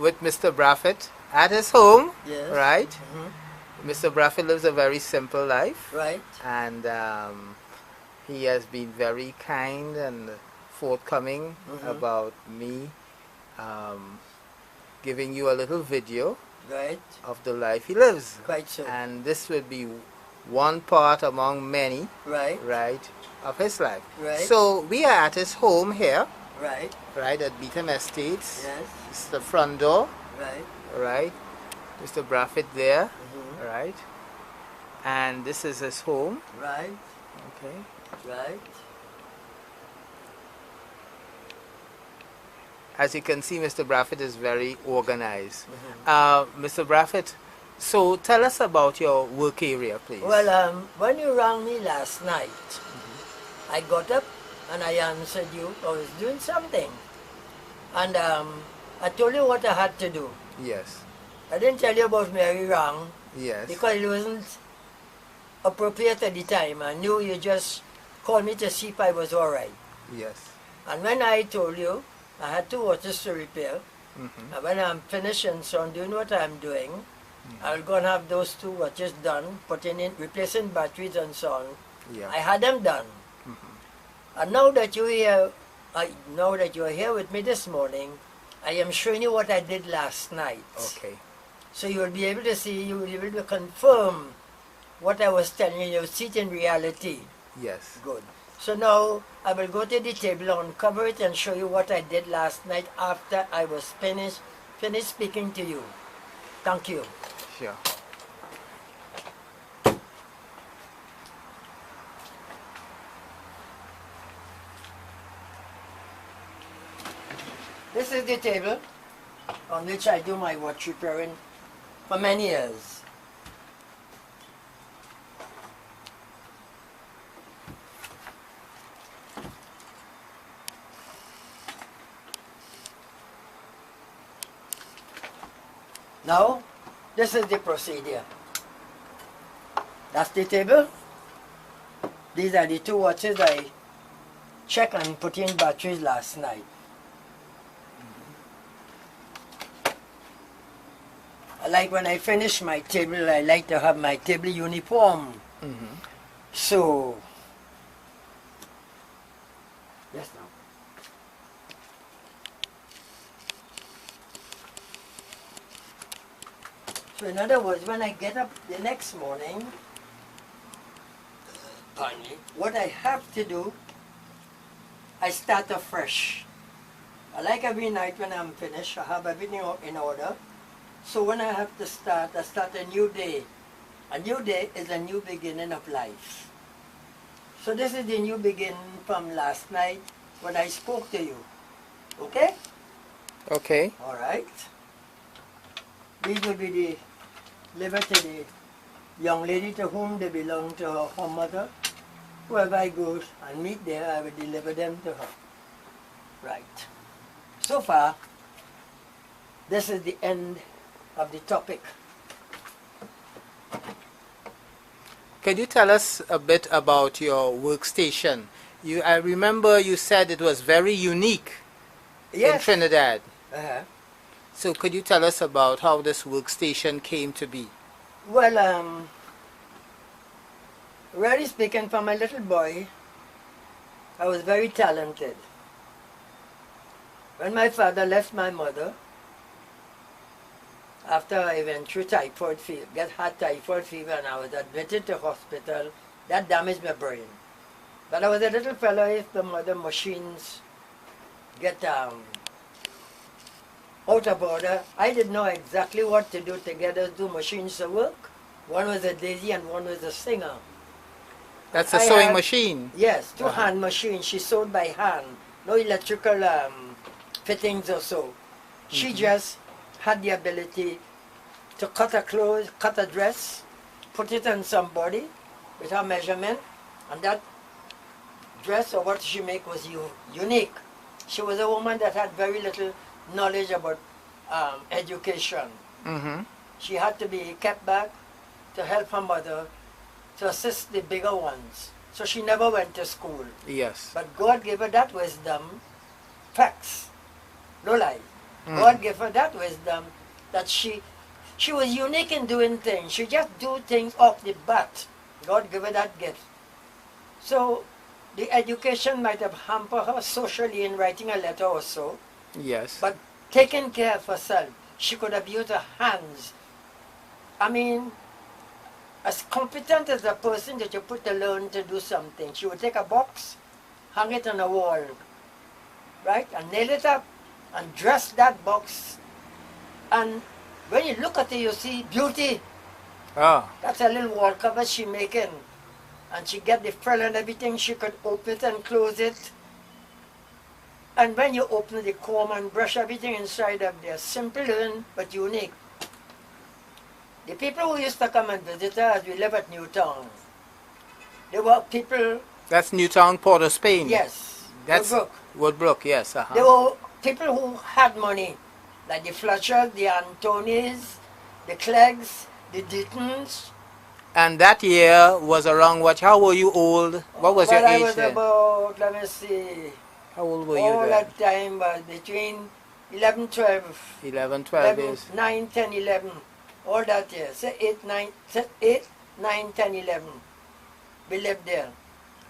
with Mr. Brathwaite at his home, Yes. right? Mm-hmm. Mr. Brathwaite lives a very simple life, Right. and he has been very kind and forthcoming about me giving you a little video Right. of the life he lives. Quite so. And this would be one part among many, Right. right, of his life. Right. So we are at his home here, Right. right, at Beetham Estates. Yes. This is the front door, Right. right? Mr. Brathwaite there, Mm-hmm. right? And this is his home. Right. Okay. Right. As you can see, Mr. Brathwaite is very organized. Mm-hmm. Mr. Brathwaite, so tell us about your work area, please. Well, when you rang me last night, I got up and I answered you. I was doing something. And I told you what I had to do. Yes. I didn't tell you about Mary Rang Yes. because it wasn't appropriate at the time. I knew you just called me to see if I was all right. Yes. And when I told you, I had 2 watches to repair. And when I'm finished and so on doing what I'm doing, I'll go and have those 2 watches done, putting in, replacing batteries and so on. Yeah. I had them done. And now that you're here, now that you're here with me this morning, I am showing you what I did last night. Okay. So you will be able to see, you will be able to confirm what I was telling you, you'll see it in reality. Yes. Good. So now I will go to the table, uncover it and show you what I did last night after I was finished speaking to you. Thank you. Sure. This is the table on which I do my watch repairing for many years. Now, this is the procedure. That's the table. These are the 2 watches I checked and put in batteries last night. Like when I finish my table, I like to have my table uniform. So, yes now. So in other words, when I get up the next morning, what I have to do, I start afresh. Like every night when I'm finished, I have everything in order. So when I have to start, I start a new day. A new day is a new beginning of life. So this is the new beginning from last night when I spoke to you. Okay? Okay. All right. These will be the liver to the young lady to whom they belong to her home mother. Whoever I go and meet there, I will deliver them to her. Right. So far, this is the end of the topic. Can you tell us a bit about your workstation? I remember you said it was very unique in Trinidad. So could you tell us about how this workstation came to be? Well, really speaking, from a little boy, I was very talented. When my father left my mother, after I went through typhoid fever, had typhoid fever and I was admitted to hospital, that damaged my brain. But I was a little fellow, if the mother machines get out of order, I didn't know exactly what to do to get those 2 machines to work. One was a daisy and one was a singer. That's a sewing machine? Yes, 2 hand machines. She sewed by hand. No electrical fittings or so. She just had the ability to cut a clothes, cut a dress, put it on somebody with her measurement, and that dress or what she make was unique. She was a woman that had very little knowledge about education. She had to be kept back to help her mother to assist the bigger ones. So she never went to school. Yes. But God gave her that wisdom, facts, no lie. God gave her that wisdom, that she was unique in doing things. She just do things off the bat. God gave her that gift. So the education might have hampered her socially in writing a letter or so. Yes. But taking care of herself, she could have used her hands. I mean, as competent as a person that you put to learn to do something, she would take a box, hang it on a wall, right, and nail it up, and dress that box. And when you look at it, you see beauty. Oh. That's a little wall cover she making. And she get the frill and everything, she could open it and close it. And when you open the comb and brush everything inside of there, simple but unique. The people who used to come and visit us, as we live at Newtown, they were people... That's Newtown, Port of Spain? Yes. That's Woodbrook. Woodbrook, yes. They were people who had money, like the Fletchers, the Antonys, the Cleggs, the Dittons. And that year was around what? How were you old? What was your age I was then? about, let me see, How old were you all then? that time was between 11, 12. 11, 12 years. 9, 10, 11. All that year. Say 8, 9, 10, 11. We lived there.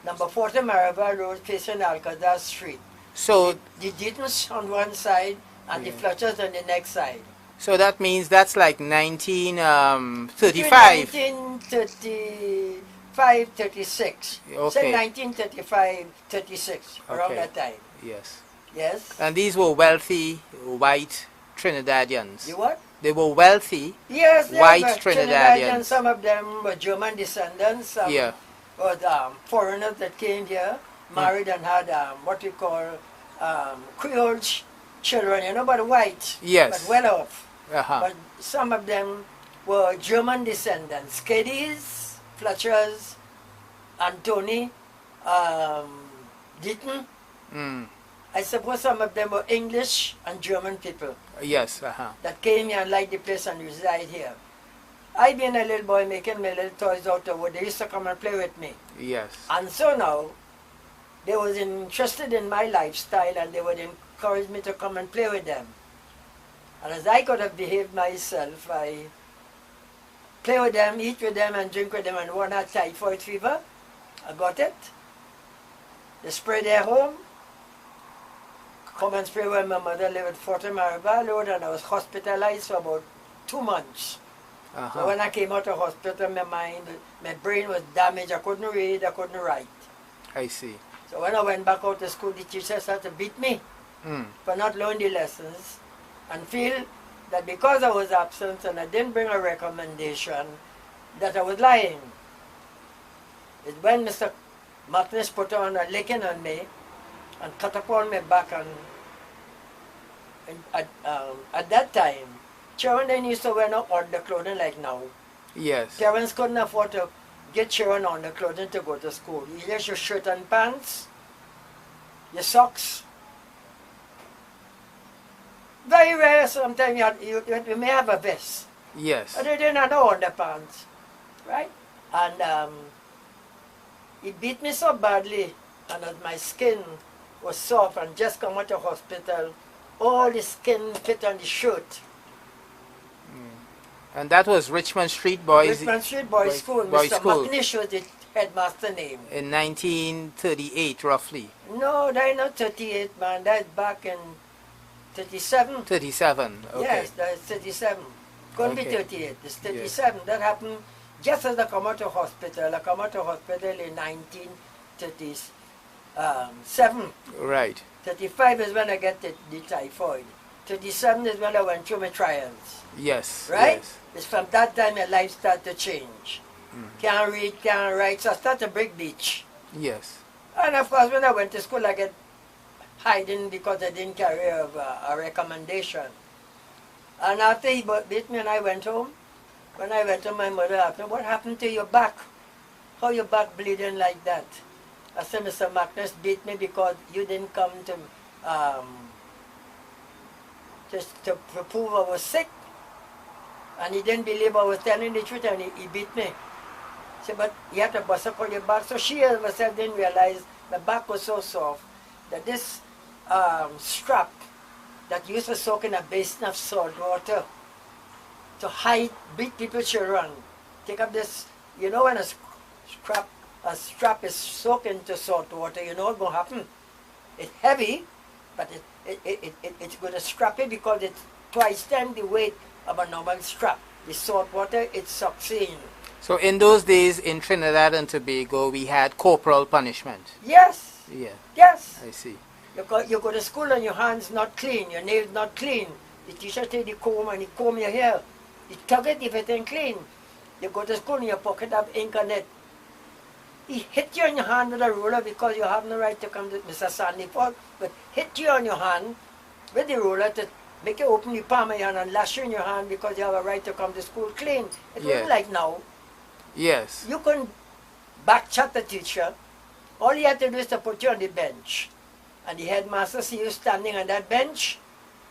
Number 40 Marava Road, facing Alcazar Street. So the Dittons on one side and the Fletchers on the next side. So that means that's like 1935. 1935, 36. Okay. Say 1935, 36, around that time. Yes. Yes. And these were wealthy white Trinidadians. You what? They were wealthy yes, white were Trinidadians. Some of them were German descendants. Some were foreigners that came here, married and had what we call Creole children, you know, but white, but well off. But some of them were German descendants. Keddies, Fletchers, Antony, Ditton. I suppose some of them were English and German people. Yes. That came here and liked the place and reside here. I being a little boy making my little toys out of wood, they used to come and play with me. Yes. And so now, they was interested in my lifestyle and they would encourage me to come and play with them. And as I could have behaved myself, I play with them, eat with them, and drink with them, and one had typhoid fever. I got it. They sprayed their home. Come and spray when my mother lived at 40 Marava Road, and I was hospitalized for about 2 months. So when I came out of hospital, my brain was damaged. I couldn't read, I couldn't write. I see. So when I went back out to school, the teachers had to beat me for not learning the lessons, and feel that because I was absent and I didn't bring a recommendation, that I was lying. It's when Mr. Martinez put on a licking on me and cut upon my back, and at that time, children then used to wear no underclothing like now. Yes. Parents couldn't afford to get children underclothing to go to school. You just your shirt and pants, your socks. Very rare sometimes you may have a vest. Yes. But they didn't have no underpants. Right? And he beat me so badly, and as my skin was soft and just come out of hospital, all the skin fit on the shirt. And that was Richmond Street Boys. Richmond Street Boys School. Mr. McNish was the headmaster name. In 1938, roughly. No, that's not 38, man. That's back in 37. 37, okay. Yes, that's 37. Couldn't be 38. It's 37. Yes. That happened just as I come out of hospital. I come out of hospital in 1937. Right. 35 is when I get the typhoid. 37 is when I went through my trials. Yes. Right? Yes. It's from that time my life started to change. Can't read, can't write, so I started to break beach. Yes. And of course when I went to school I get hiding because I didn't carry a recommendation. And after he beat me and I went home, when I went home my mother asked me, what happened to your back? How your back bleeding like that? I said, Mr. Magnus beat me because you didn't come to just to prove I was sick. And he didn't believe I was telling the truth, and he beat me. He said, but you have to bust up on your back. So she herself didn't realize the back was so soft that this strap that used to soak in a basin of salt water to hide, beat people's children. Take up this, you know, when a strap is soaked into salt water, you know what's going to happen? It's heavy, but it's going to strap it because it's twice times the weight of a normal strap. The salt water, it sucks in. So in those days in Trinidad and Tobago, we had corporal punishment. Yes. Yeah. Yes. I see. You go to school and your hands not clean, your nails not clean. The teacher take the comb and he comb your hair. He tug it if it ain't clean. You go to school and your pocket have ink on it. He hit you on your hand with a ruler because you have no right to come to Mr. Sandy Falk, but hit you on your hand with the ruler to make you open the palm of your hand and lash you in your hand because you have a right to come to school clean. It wasn't like now. Yes. You couldn't backchat the teacher. All you had to do is to put you on the bench. And the headmaster see you standing on that bench.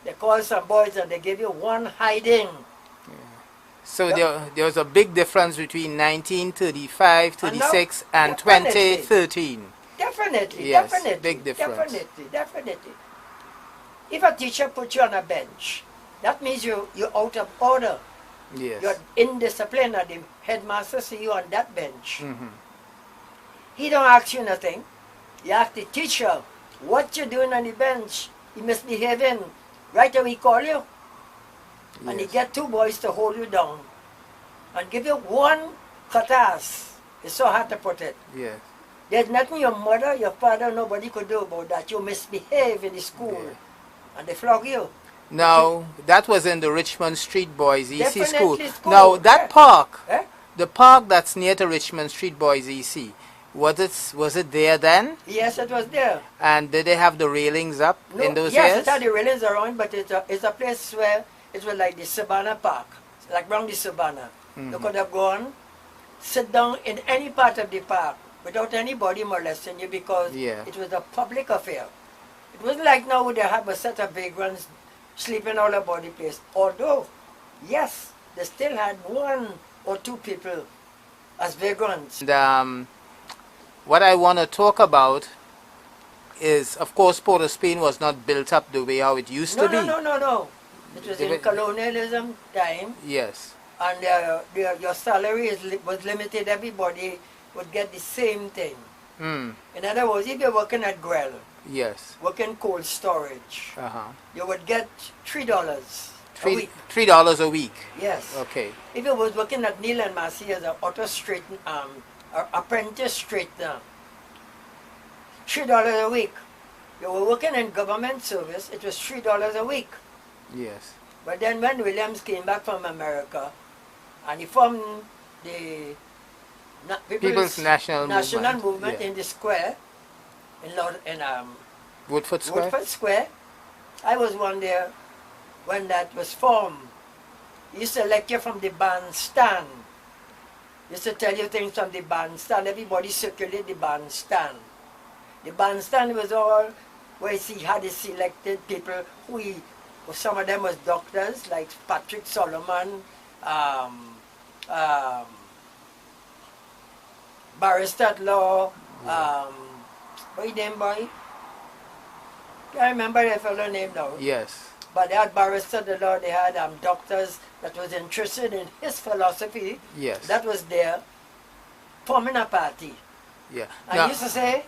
They call some boys and they give you one hiding. So there was a big difference between 1935, 36 and 2013. Definitely, yes, definitely. Big difference. Definitely. If a teacher puts you on a bench, that means you're out of order. Yes. You're indisciplined and the headmaster see you on that bench. He don't ask you nothing. You ask the teacher, what you doing on the bench? You misbehaving. Right away he call you. And he get two boys to hold you down and give you one cuttass. It's so hard to put it. Yes. There's nothing your mother, your father, nobody could do about that. You misbehave in the school and they flog you. Now, that was in the Richmond Street Boys EC school. School. Now, that park, the park that's near to Richmond Street Boys EC, was it there then? Yes, it was there. And did they have the railings up in those years? years? Yes, it had the railings around, but it's a place where it was like the Savannah Park, like around the Savannah. You could have gone, sit down in any part of the park without anybody molesting you because it was a public affair. It wasn't like now they have a set of vagrants sleeping all about the place. Although, yes, they still had one or two people as vagrants. And, what I want to talk about is, of course, Port of Spain was not built up the way how it used to be. No. It was in colonialism time. Yes. And your salary was limited. Everybody would get the same thing. In other words, if you're working at Grell, working cold storage, you would get $3 a week. $3 a week? Yes. Okay. If you was working at Neil and Massey as an auto straighten, apprentice straightener, $3 a week. You were working in government service, it was $3 a week. Yes. But then when Williams came back from America and he formed the People's National Movement in the square, in Woodford Square. I was one there when that was formed. He used to lecture from the bandstand. He used to tell you things from the bandstand. Everybody circulated the bandstand. The bandstand was all where he had his selected people some of them was doctors like Patrick Solomon, barrister at law, what's his name, boy? Can't remember the fellow name now. Yes. But they had barrister at law, they had doctors that was interested in his philosophy. Yes. That was there, forming a party. Yeah. And he used to say,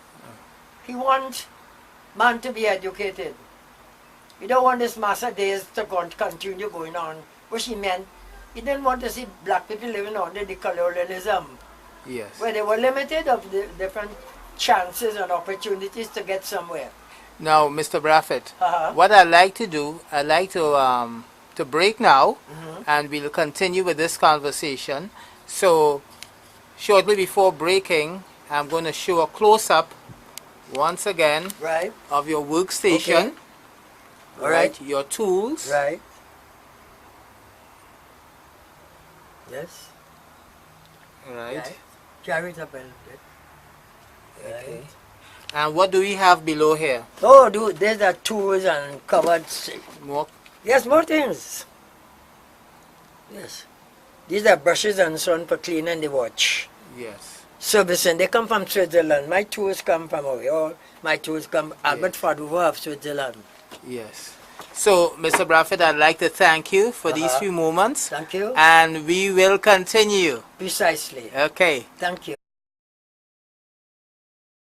he wants man to be educated. We don't want this massa days to continue going on. Which he meant, he didn't want to see black people living under the colonialism. Yes. Where they were limited of the different chances and opportunities to get somewhere. Now, Mr. Brathwaite, what I like to do, I like to break now, and we'll continue with this conversation. So, shortly before breaking, I'm going to show a close-up once again of your workstation. Okay. All right. Your tools. Right. Yes. Right. Carry it up a little bit. Okay. And what do we have below here? Oh, dude, there's the tools and cupboards. More? Yes, more things. Yes. These are brushes and so on for cleaning the watch. Yes. Servicing, they come from Switzerland. My tools come from over here. My tools come, Albert Fadouvo of Switzerland. Yes. So, Mr. Brathwaite, I'd like to thank you for these few moments. Thank you. And we will continue. Precisely. Okay. Thank you.